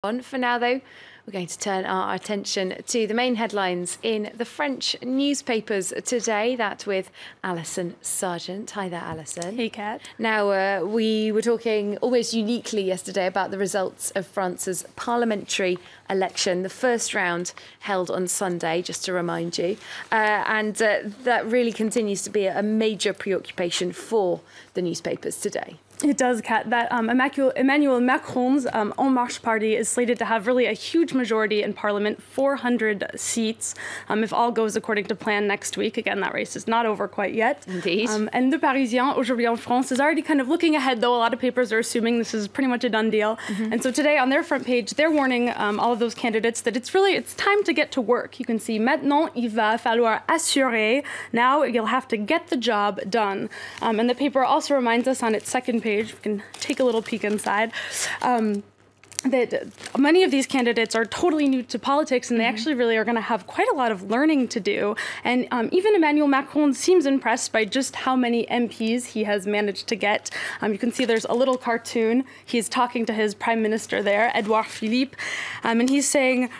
For now, though, we're going to turn our attention to the main headlines in the French newspapers today. That with Alison Sargent. Hi there, Alison. Hey, Kat. Now, we were talking almost uniquely yesterday about the results of France's parliamentary election, the first round held on Sunday, just to remind you. That really continues to be a major preoccupation for the newspapers today. It does, Kat. That Emmanuel Macron's En Marche party is slated to have really a huge majority in Parliament, 400 seats, if all goes according to plan next week. Again, that race is not over quite yet. Indeed. And Le Parisien, Aujourd'hui en France, is already kind of looking ahead, though a lot of papers are assuming this is pretty much a done deal. And so today on their front page, they're warning all of those candidates that it's time to get to work. You can see, Maintenant, il va falloir assurer. Now you'll have to get the job done. And the paper also reminds us on its second page, we can take a little peek inside, that many of these candidates are totally new to politics, and they actually really are going to have quite a lot of learning to do. And even Emmanuel Macron seems impressed by just how many MPs he has managed to get. You can see there's a little cartoon. He's talking to his prime minister there, Edouard Philippe, and he's saying,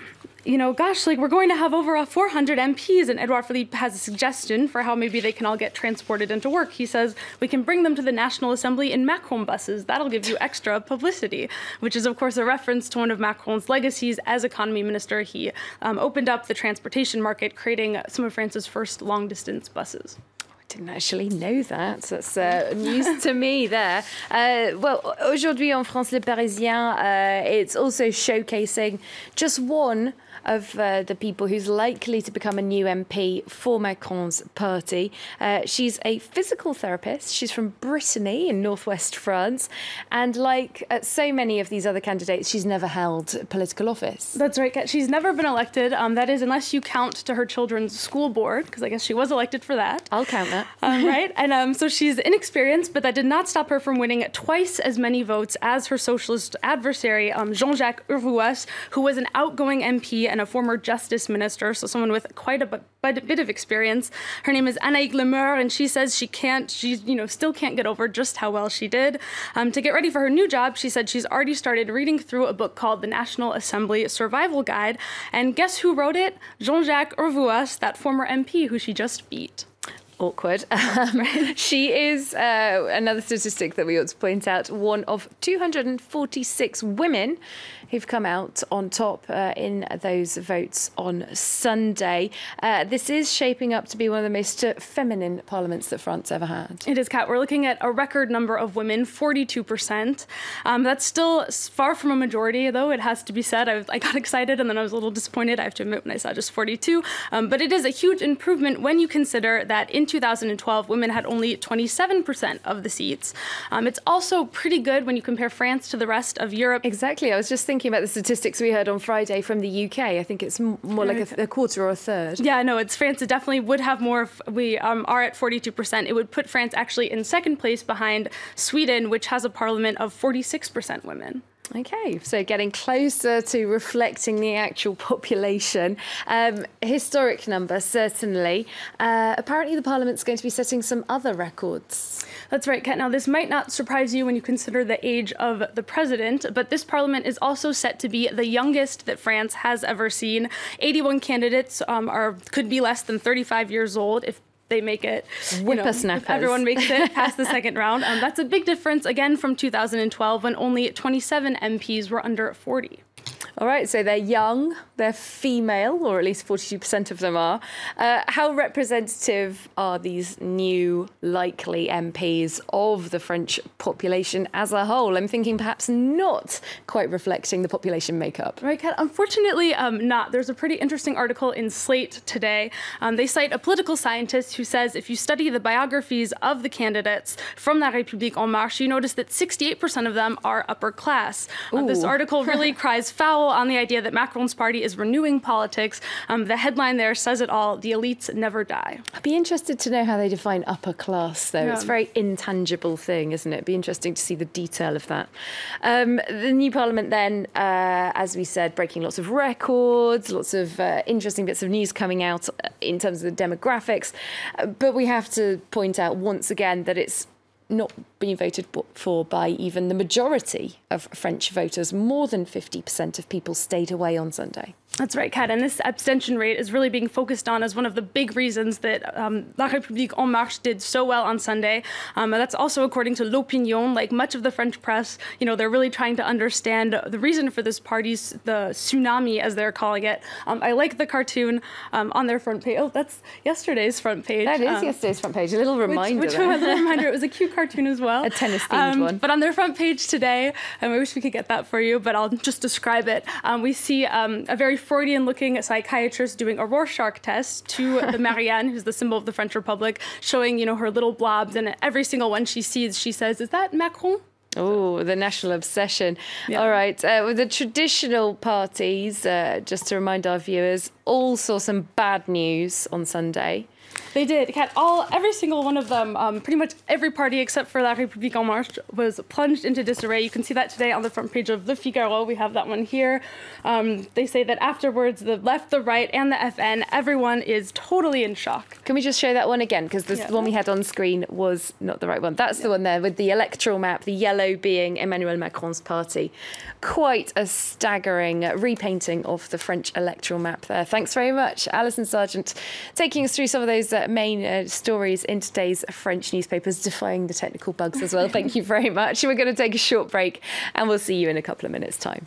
you know, gosh, like, we're going to have over 400 MPs, and Edouard Philippe has a suggestion for how maybe they can all get transported into work. He says, we can bring them to the National Assembly in Macron buses. That'll give you extra publicity, which is, of course, a reference to one of Macron's legacies as economy minister. He opened up the transportation market, creating some of France's first long-distance buses. Didn't actually know that. That's news to me there. Well, Aujourd'hui en France, Le Parisien, it's also showcasing just one of the people who's likely to become a new MP for Macron's party. She's a physical therapist. She's from Brittany in northwest France. And like so many of these other candidates, she's never held political office. That's right, Kat. She's never been elected. That is, unless you count to her children's school board, because I guess she was elected for that. I'll count that. Right? And so she's inexperienced, but that did not stop her from winning twice as many votes as her socialist adversary, Jean-Jacques Urvoas, who was an outgoing MP and a former justice minister, so someone with quite a bit of experience. Her name is Anaïs Lemeur, and she says she still can't get over just how well she did. To get ready for her new job, she said she's already started reading through a book called The National Assembly Survival Guide. And guess who wrote it? Jean-Jacques Urvoas, that former MP who she just beat. Awkward. She is, another statistic that we ought to point out, one of 246 women who've come out on top in those votes on Sunday. This is shaping up to be one of the most feminine parliaments that France ever had. It is, Kat. We're looking at a record number of women, 42%. That's still far from a majority, though, it has to be said. I got excited, and then I was a little disappointed, I have to admit, when I saw just 42. But it is a huge improvement when you consider that in 2012, women had only 27% of the seats. It's also pretty good when you compare France to the rest of Europe. Exactly. I was just thinking about the statistics we heard on Friday from the UK. I think it's more like a quarter or a third. Yeah, no, France definitely would have more. We are at 42%. It would put France actually in second place behind Sweden, which has a parliament of 46% women. Okay, so getting closer to reflecting the actual population. Historic number, certainly. Apparently the Parliament's going to be setting some other records. That's right, Kat. Now, this might not surprise you when you consider the age of the president, but this Parliament is also set to be the youngest that France has ever seen. 81 candidates could be less than 35 years old if they make it, if everyone makes it past the second round. That's a big difference, again, from 2012, when only 27 MPs were under 40. All right, so they're young, they're female, or at least 42% of them are. How representative are these new likely MPs of the French population as a whole? I'm thinking perhaps not quite reflecting the population makeup. Right, Kat? Unfortunately, not. There's a pretty interesting article in Slate today. They cite a political scientist who says if you study the biographies of the candidates from La République En Marche, you notice that 68% of them are upper class. This article really cries foul on the idea that Macron's party is renewing politics. The headline there says it all: the elites never die. I'd be interested to know how they define upper class, though. Yeah. It's a very intangible thing, isn't it? It'd be interesting to see the detail of that. The new parliament then, as we said, breaking lots of records, lots of interesting bits of news coming out in terms of the demographics. But we have to point out once again that it's not being voted for by even the majority of French voters. More than 50% of people stayed away on Sunday. That's right, Kat. And this abstention rate is really being focused on as one of the big reasons that La République En Marche did so well on Sunday. And that's also according to L'Opinion. Like much of the French press, you know, they're really trying to understand the reason for this party's, the tsunami, as they're calling it. I like the cartoon on their front page. Oh, that's yesterday's front page. That is yesterday's front page. A little reminder. Which was a reminder. It was a cute cartoon as well. A tennis-themed one. But on their front page today, I wish we could get that for you, but I'll just describe it. We see a very Freudian-looking psychiatrist doing a Rorschach test to the Marianne, who's the symbol of the French Republic, showing, you know, her little blobs, and every single one she sees, she says, "Is that Macron?" Oh, the national obsession. Yeah. All right. With the traditional parties, just to remind our viewers, all saw some bad news on Sunday. They did. Kat, every single one of them, pretty much every party except for La République En Marche was plunged into disarray. You can see that today on the front page of Le Figaro. We have that one here. They say that afterwards, the left, the right, and the FN, everyone is totally in shock. Can we just show that one again? Because the one we had on screen was not the right one. That's the one there with the electoral map, the yellow being Emmanuel Macron's party. Quite a staggering repainting of the French electoral map there. Thanks very much, Alison Sargent, taking us through some of those main stories in today's French newspapers, defying the technical bugs as well. Thank you very much. We're going to take a short break and we'll see you in a couple of minutes' time.